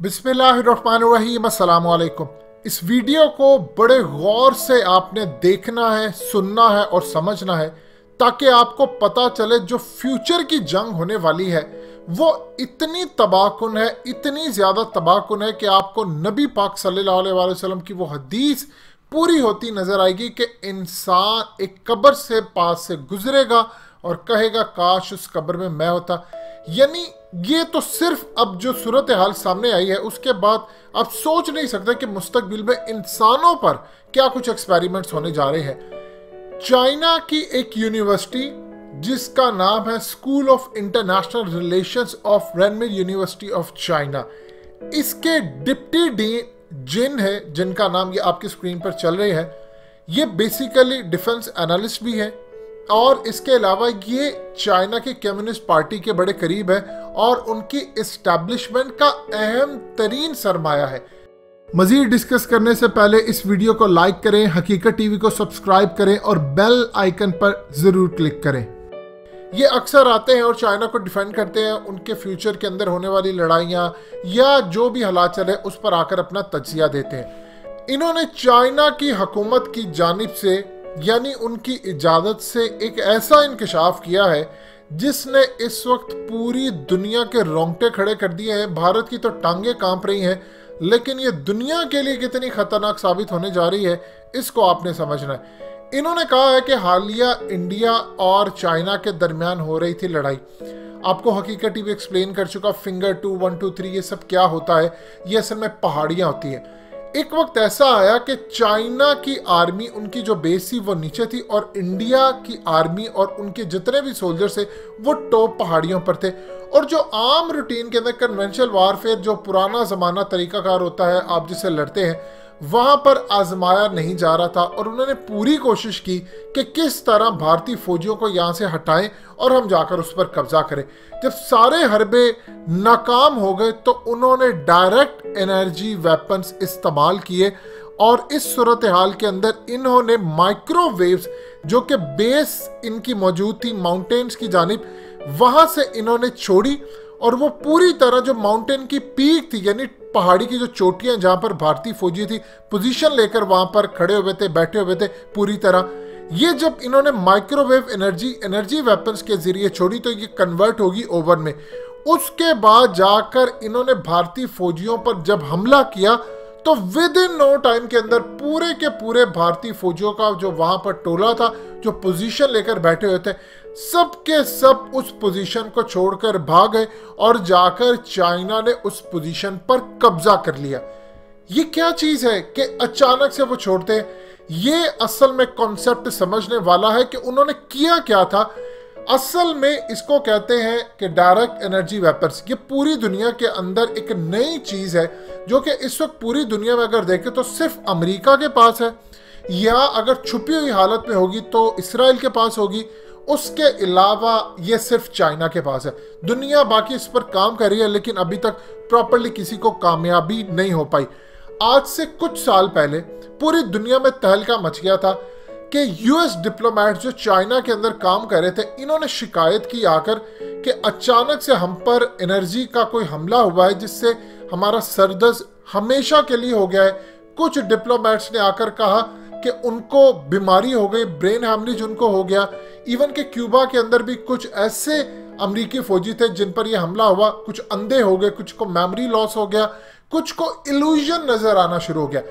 बिस्मिल्लाहिर्रहमानिर्रहीम, अस्सलाम वालेकुम। इस वीडियो को बड़े गौर से आपने देखना है, सुनना है और समझना है ताकि आपको पता चले जो फ्यूचर की जंग होने वाली है वो इतनी तबाहकुन है, इतनी ज़्यादा तबाहकुन है कि आपको नबी पाक सल्लल्लाहु अलैहि वसल्लम की वो हदीस पूरी होती नज़र आएगी कि इंसान एक कब्र से पास से गुजरेगा और कहेगा काश उस कब्र में मैं होता। यानी ये तो सिर्फ अब जो सूरत हाल सामने आई है उसके बाद आप सोच नहीं सकते कि मुस्तकबिल में इंसानों पर क्या कुछ एक्सपेरिमेंट्स होने जा रहे हैं। चाइना की एक यूनिवर्सिटी जिसका नाम है school of international relations of Renmin university of China, इसके डिप्टी डीन जिन है, जिनका नाम ये आपकी स्क्रीन पर चल रहे हैं, ये बेसिकली डिफेंस एनालिस्ट भी है और इसके अलावा ये चाइना की कम्युनिस्ट पार्टी के बड़े करीब है और उनकी इस्टेब्लिशमेंट का अहम तरीन सरमाया है। मजीद डिस्कस करने से पहले इस वीडियो को लाइक करें, हकीकत टीवी को सब्सक्राइब करें और बेल आइकन पर जरूर क्लिक करें। ये अक्सर आते हैं और चाइना को डिफेंड करते हैं, उनके फ्यूचर के अंदर होने वाली लड़ाइयाँ या जो भी हालात चले उस पर आकर अपना तज्जिया देते हैं। इन्होंने चाइना की हुकूमत की जानिब से यानी उनकी इजाज़त से एक ऐसा इंकशाफ किया है जिसने इस वक्त पूरी दुनिया के रोंगटे खड़े कर दिए हैं। भारत की तो टांगें कांप रही हैं, लेकिन ये दुनिया के लिए कितनी खतरनाक साबित होने जा रही है इसको आपने समझना है। इन्होंने कहा है कि हालिया इंडिया और चाइना के दरमियान हो रही थी लड़ाई, आपको हकीकत टीवी एक्सप्लेन कर चुका, फिंगर 2, 1, 2, 3 ये सब क्या होता है। ये असल में पहाड़ियाँ होती हैं। एक वक्त ऐसा आया कि चाइना की आर्मी, उनकी जो बेस थी वो नीचे थी और इंडिया की आर्मी और उनके जितने भी सोल्जर्स थे वो टॉप पहाड़ियों पर थे। और जो आम रूटीन के अंदर कन्वेंशनल वारफेयर, जो पुराना ज़माना तरीकाकार होता है आप जिससे लड़ते हैं, वहाँ पर आजमाया नहीं जा रहा था और उन्होंने पूरी कोशिश की कि किस तरह भारतीय फौजियों को यहाँ से हटाएं और हम जाकर उस पर कब्जा करें। जब सारे हरबे नाकाम हो गए तो उन्होंने डायरेक्ट एनर्जी वेपन्स इस्तेमाल किए और इस सूरत हाल के अंदर इन्होंने माइक्रोवेव्स, जो कि बेस इनकी मौजूद थी माउंटेन्स की जानिब, वहाँ से इन्होंने छोड़ी और वो पूरी तरह जो माउंटेन की पीक थी यानी पहाड़ी की जो चोटियां जहां पर भारतीय फौजी थी पोजीशन लेकर वहां पर खड़े हुए थे, बैठे हुए थे पूरी तरह। ये जब इन्होंने माइक्रोवेव एनर्जी वेपन्स के जरिए छोड़ी तो ये कन्वर्ट होगी ओवन में। उसके बाद जाकर इन्होंने भारतीय फौजियों पर जब हमला किया तो विद इन नो टाइम के अंदर पूरे के पूरे भारतीय फौजियों का जो वहां पर टोला था, जो पोजीशन लेकर बैठे हुए थे, सब के सब उस पोजीशन को छोड़कर भाग गए और जाकर चाइना ने उस पोजीशन पर कब्जा कर लिया। ये क्या चीज है कि अचानक से वो छोड़ते हैं? ये असल में कॉन्सेप्ट समझने वाला है कि उन्होंने किया क्या था। असल में इसको कहते हैं कि डायरेक्ट एनर्जी वेपन्स। ये पूरी दुनिया के अंदर एक नई चीज है जो कि इस वक्त पूरी दुनिया में अगर देखें तो सिर्फ अमेरिका के पास है, या अगर छुपी हुई हालत में होगी तो इसराइल के पास होगी। उसके अलावा ये सिर्फ चाइना के पास है। दुनिया बाकी इस पर काम कर रही है लेकिन अभी तक प्रॉपर्ली किसी को कामयाबी नहीं हो पाई। आज से कुछ साल पहले पूरी दुनिया में तहलका मच गया था कि यूएस डिप्लोमेट जो चाइना के अंदर काम कर रहे थे, इन्होंने शिकायत की आकर कि अचानक से हम पर एनर्जी का कोई हमला हुआ है जिससे हमारा सरदर्द हमेशा के लिए हो गया है। कुछ डिप्लोमेट्स ने आकर कहा कि उनको बीमारी हो गई, ब्रेन हैमरेज उनको हो गया। इवन के क्यूबा के अंदर भी कुछ ऐसे अमेरिकी फौजी थे जिन पर यह हमला हुआ, कुछ अंधे हो गए, कुछ को मेमोरी लॉस हो गया, कुछ को इल्यूजन नजर आना शुरू हो गया।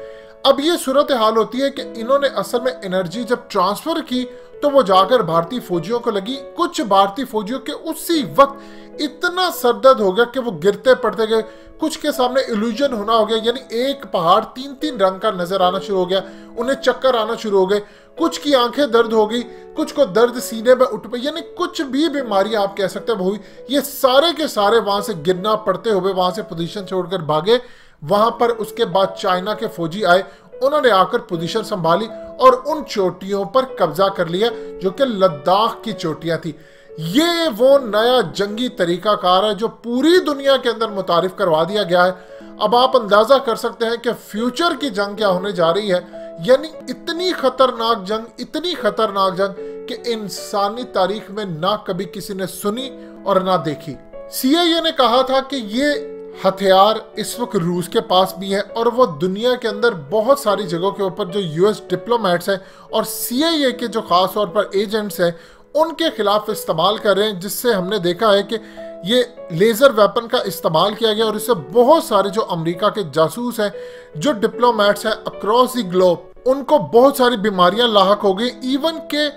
अब ये सूरत हाल होती है कि इन्होंने असल में एनर्जी जब ट्रांसफर की तो वो जाकर भारतीय फौजियों को लगी। कुछ भारतीय फौजियों के उसी वक्त इतना सरदर्द हो गया कि वो गिरते पड़ते गए, कुछ के सामने इल्यूजन होना हो गया, यानी एक पहाड़ 3-3 रंग का नजर आना शुरू हो गया, उन्हें चक्कर आना शुरू हो गए, कुछ की आंखें दर्द हो गई, कुछ को दर्द सीने में उठ गई, यानी कुछ भी बीमारी आप कह सकते हैं हुई। ये सारे के सारे वहां से गिरना पड़ते हुए वहां से पोजीशन छोड़कर भागे। वहां पर उसके बाद चाइना के फौजी आए, उन्होंने आकर पोजीशन संभाली और उन चोटियों पर कब्जा कर लिया जो कि लद्दाख की चोटियां थी। ये वो नया जंगी तरीकाकार है जो पूरी दुनिया के अंदर मुतारिफ करवा दिया गया है। अब आप अंदाजा कर सकते हैं कि फ्यूचर की जंग क्या होने जा रही है, यानी इतनी खतरनाक जंग कि इंसानी तारीख में ना कभी किसी ने सुनी और ना देखी। CIA ने कहा था कि ये हथियार इस वक्त रूस के पास भी है और वो दुनिया के अंदर बहुत सारी जगहों के ऊपर जो यूएस डिप्लोमेट्स हैं और सीआईए के जो खास तौर पर एजेंट्स हैं उनके खिलाफ इस्तेमाल कर रहे हैं, जिससे हमने देखा है कि ये लेज़र वेपन का इस्तेमाल किया गया और इससे बहुत सारे जो अमेरिका के जासूस हैं, जो डिप्लोमेट्स हैं अक्रॉस द ग्लोब, उनको बहुत सारी बीमारियां लाहक हो गई। इवन के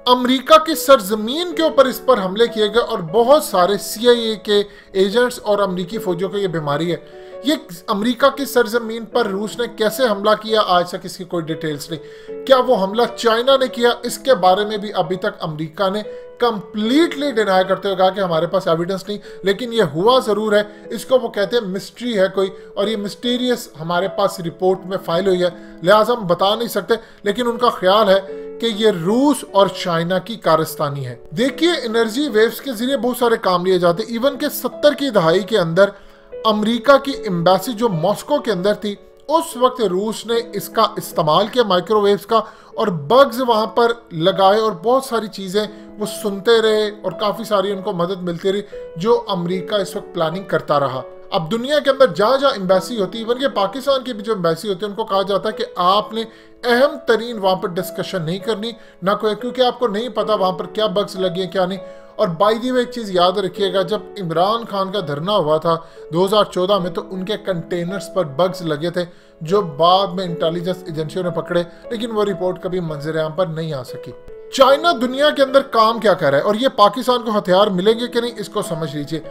अमेरिका की सरजमीन के ऊपर इस पर हमले किए गए और बहुत सारे सीआईए के एजेंट्स और अमेरिकी फौजियों को ये बीमारी है। ये अमेरिका की सरजमीन पर रूस ने कैसे हमला किया, आज तक इसकी कोई डिटेल्स नहीं। क्या वो हमला चाइना ने किया, इसके बारे में भी अभी तक अमेरिका ने कंप्लीटली डिनाई करते हुए कहा कि हमारे पास एविडेंस नहीं, लेकिन ये हुआ जरूर है। इसको वो कहते हैं मिस्ट्री है कोई, और ये मिस्टीरियस हमारे पास रिपोर्ट में फाइल हुई है, लिहाजा हम बता नहीं सकते, लेकिन उनका ख्याल है कि ये रूस और चाइना की कारस्तानी है। देखिए, एनर्जी वेव्स के जरिए बहुत सारे काम लिए जाते। इवन के 70 की दहाई के अंदर अमेरिका की एम्बेसी जो मॉस्को के अंदर थी, उस वक्त रूस ने इसका इस्तेमाल किया माइक्रोवेव्स का, और बग्स वहां पर लगाए और बहुत सारी चीजें वो सुनते रहे और काफी सारी उनको मदद मिलती रही, जो अमेरिका इस वक्त प्लानिंग करता रहा। अब दुनिया के अंदर जहां जहां एम्बेसी होती है, इवन के पाकिस्तान की भी जो एम्बेसी होती है, उनको कहा जाता है कि आपने अहम तरीन वहां पर डिस्कशन नहीं करनी ना कोई, क्योंकि आपको नहीं पता वहां पर क्या बग्स लगी है क्या नहीं। और बाय द वे एक चीज याद रखिएगा, जब इमरान खान का धरना हुआ था 2014 में, तो उनके कंटेनर्स पर बग्स लगे थे जो बाद में इंटेलिजेंस एजेंसियों ने पकड़े, लेकिन वो रिपोर्ट कभी मंजर-ए-आम पर नहीं आ सकी। चाइना दुनिया के अंदर काम क्या कर रहा है और ये पाकिस्तान को हथियार मिलेंगे कि नहीं, इसको समझ लीजिए।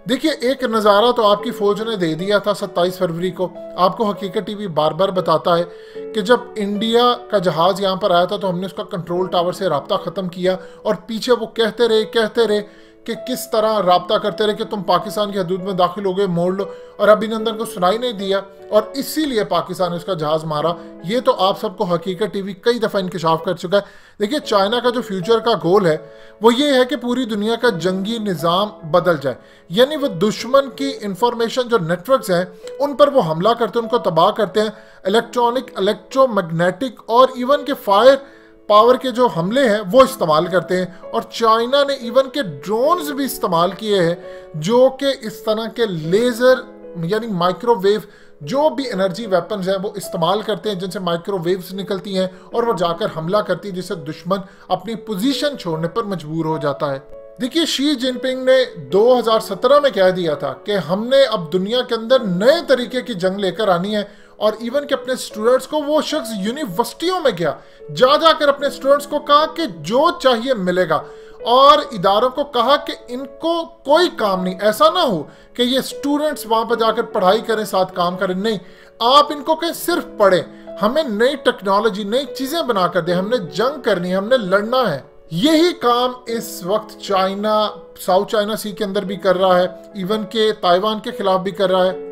देखिए, एक नज़ारा तो आपकी फौज ने दे दिया था 27 फरवरी को। आपको हकीकत टीवी बार बार बताता है कि जब इंडिया का जहाज़ यहाँ पर आया था तो हमने उसका कंट्रोल टावर से राब्ता ख़त्म किया, और पीछे वो कहते रहे कि किस तरह राब्ता करते रहे कि तुम पाकिस्तान की हदूद में दाखिल हो गए, मोड़ लो, और अभिनंदन को सुनाई नहीं दिया और इसीलिए पाकिस्तान ने उसका जहाज़ मारा। ये तो आप सबको हकीकत टीवी कई दफ़ा इंकशाफ कर चुका है। देखिए, चाइना का जो फ्यूचर का गोल है वो ये है कि पूरी दुनिया का जंगी निज़ाम बदल जाए, यानी वो दुश्मन की इंफॉर्मेशन जो नेटवर्क्स हैं उन पर वो हमला करते हैं, उनको तबाह करते हैं। इलेक्ट्रॉनिक, इलेक्ट्रोमैग्नेटिक और इवन के फायर पावर के जो हमले हैं वो इस्तेमाल करते हैं, और चाइना ने इवन के ड्रोन्स भी इस्तेमाल किए हैं जो कि इस तरह के लेज़र यानी माइक्रोवेव जो भी एनर्जी वेपन्स हैं वो इस्तेमाल करते हैं, जिनसे माइक्रोवेव्स निकलती हैं और वो जाकर हमला करती है, जिससे दुश्मन अपनी पोजीशन छोड़ने पर मजबूर हो जाता है। देखिए, शी जिनपिंग ने 2017 में कह दिया था कि हमने अब दुनिया के अंदर नए तरीके की जंग लेकर आनी है, और इवन के अपने स्टूडेंट्स को, वो शख्स यूनिवर्सिटियों में गया, जाकर अपने स्टूडेंट्स को कहा कि जो चाहिए मिलेगा, और इदारों को कहा कि इनको कोई काम नहीं, ऐसा ना हो कि ये स्टूडेंट्स वहां पर जाकर पढ़ाई करें साथ काम करें, नहीं, आप इनको कहें सिर्फ पढ़ें, हमें नई टेक्नोलॉजी नई चीजें बनाकर दें, हमने जंग करनी है, हमने लड़ना है। यही काम इस वक्त चाइना साउथ चाइना सी के अंदर भी कर रहा है, इवन के ताइवान के खिलाफ भी कर रहा है।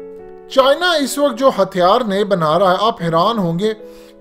चाइना इस वक्त जो हथियार नए बना रहा है, आप हैरान होंगे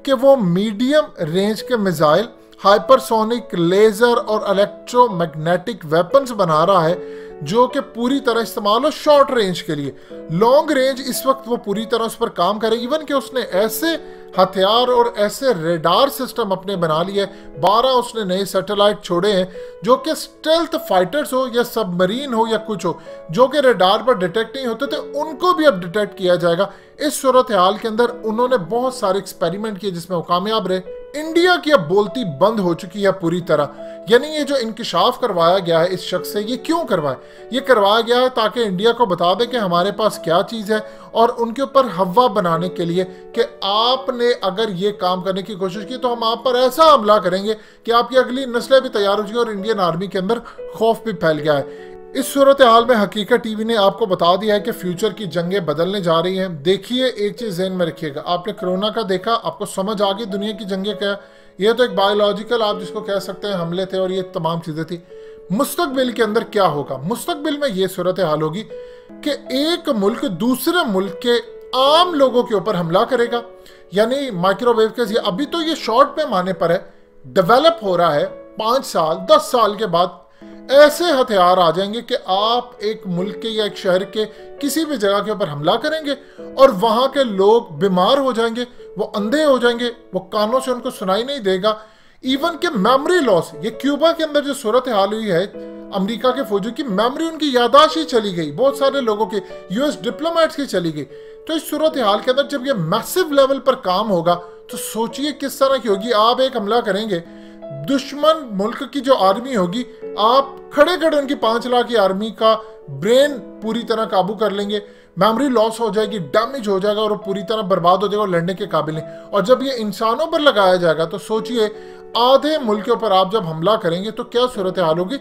कि वो मीडियम रेंज के मिसाइल, हाइपरसोनिक, लेजर और इलेक्ट्रोमैग्नेटिक वेपन्स बना रहा है जो कि पूरी तरह इस्तेमाल हो शॉर्ट रेंज के लिए। लॉन्ग रेंज इस वक्त वो पूरी तरह उस पर काम करे। इवन कि उसने ऐसे हथियार और ऐसे रेडार सिस्टम अपने बना लिए, 12 उसने नए सैटेलाइट छोड़े हैं जो कि स्टेल्थ फाइटर्स हो या सबमरीन हो या कुछ हो, जो कि रेडार पर डिटेक्ट नहीं होते थे, उनको भी अब डिटेक्ट किया जाएगा। इस सूरत हाल के अंदर उन्होंने बहुत सारे एक्सपेरिमेंट किए जिसमें वो कामयाब रहे। इंडिया की अब बोलती बंद हो चुकी है पूरी तरह, यानी ये जो इंकशाफ करवाया गया है इस शख्स से, ये क्यों करवाया? ये करवाया गया है ताकि इंडिया को बता दे कि हमारे पास क्या चीज़ है, और उनके ऊपर हवा बनाने के लिए कि आपने अगर ये काम करने की कोशिश की तो हम आप पर ऐसा हमला करेंगे कि आपकी अगली नस्लें भी तैयार हो जाएंगी, और इंडियन आर्मी के अंदर खौफ भी फैल गया है। इस सूरत हाल में हकीकत टीवी ने आपको बता दिया है कि फ्यूचर की जंगें बदलने जा रही हैं। देखिए, एक चीज़ ज़हन में रखिएगा, आपने कोरोना का देखा, आपको समझ आ गई दुनिया की जंगें क्या। ये तो एक बायोलॉजिकल, आप जिसको कह सकते हैं, हमले थे और ये तमाम चीज़ें थी। मुस्तकबिल के अंदर क्या होगा? मुस्तकबिल में ये सूरत हाल होगी कि एक मुल्क दूसरे मुल्क के आम लोगों के ऊपर हमला करेगा, यानी माइक्रोवेव के। अभी तो ये शॉर्ट पैमाने पर है, डेवलप हो रहा है। 5 साल 10 साल के बाद ऐसे हथियार आ जाएंगे कि आप एक मुल्क के या एक शहर के किसी भी जगह के ऊपर हमला करेंगे और वहां के लोग बीमार हो जाएंगे, वो अंधे हो जाएंगे, वो कानों से उनको सुनाई नहीं देगा। इवन के मेमोरी लॉस, ये क्यूबा के अंदर जो सूरत हाल हुई है, अमेरिका के फौजियों की मेमोरी, उनकी यादाश्त ही चली गई, बहुत सारे लोगों के यूएस डिप्लोमेट्स की चली गई। तो इस सूरत हाल के अंदर जब ये मैसिव लेवल पर काम होगा तो सोचिए किस तरह की होगी। आप एक हमला करेंगे, दुश्मन मुल्क की जो आर्मी होगी, आप खड़े खड़े उनकी 5 लाख की आर्मी का ब्रेन पूरी तरह काबू कर लेंगे, मेमोरी लॉस हो जाएगी, डैमेज हो जाएगा और वो पूरी तरह बर्बाद हो जाएगा और लड़ने के काबिल नहीं। और जब ये इंसानों पर लगाया जाएगा तो सोचिए आधे मुल्कों पर आप जब हमला करेंगे तो क्या सूरत हाल होगी।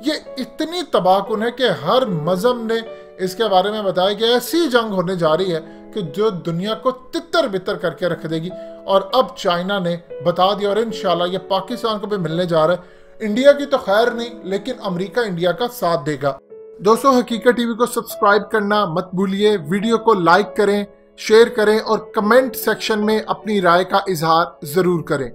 ये इतनी तबाहकुन है कि हर मजहब ने इसके बारे में बताया कि ऐसी जंग होने जा रही है कि जो दुनिया को तितर बितर करके रख देगी। और अब चाइना ने बता दिया और इंशाल्लाह ये पाकिस्तान को भी मिलने जा रहा है। इंडिया की तो खैर नहीं, लेकिन अमेरिका इंडिया का साथ देगा। दोस्तों, हकीकत टीवी को सब्सक्राइब करना मत भूलिए, वीडियो को लाइक करें, शेयर करें और कमेंट सेक्शन में अपनी राय का इजहार जरूर करें।